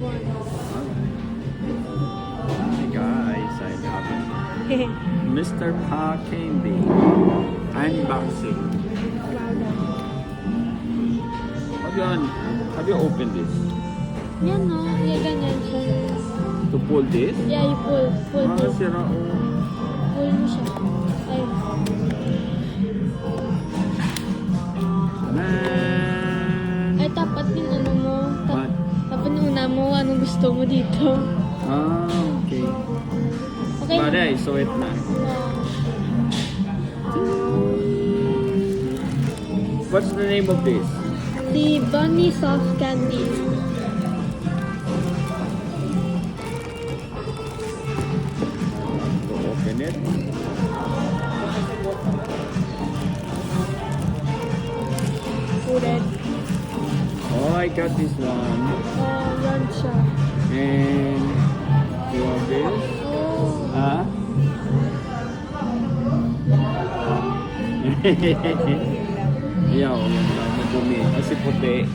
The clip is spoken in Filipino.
Hi guys, I got Mr. Pa Candy unboxing. Have you opened this? Yan no, yan ganyan siya. To pull this? Yeah, you pull this. Sira oh. Pull mo siya. Ayun. Man. Ay, tapat yung ano mo. What? Tapat yung una mo, anong gusto mo dito. Okay. Okay. Baday, suwet na. What's the name of this? The Bunny Soft Candy. To open it. Red. Oh, I got this one. Yan siya. And you want this? Oh. Huh? Yaw, yung madumi. Kasi puti.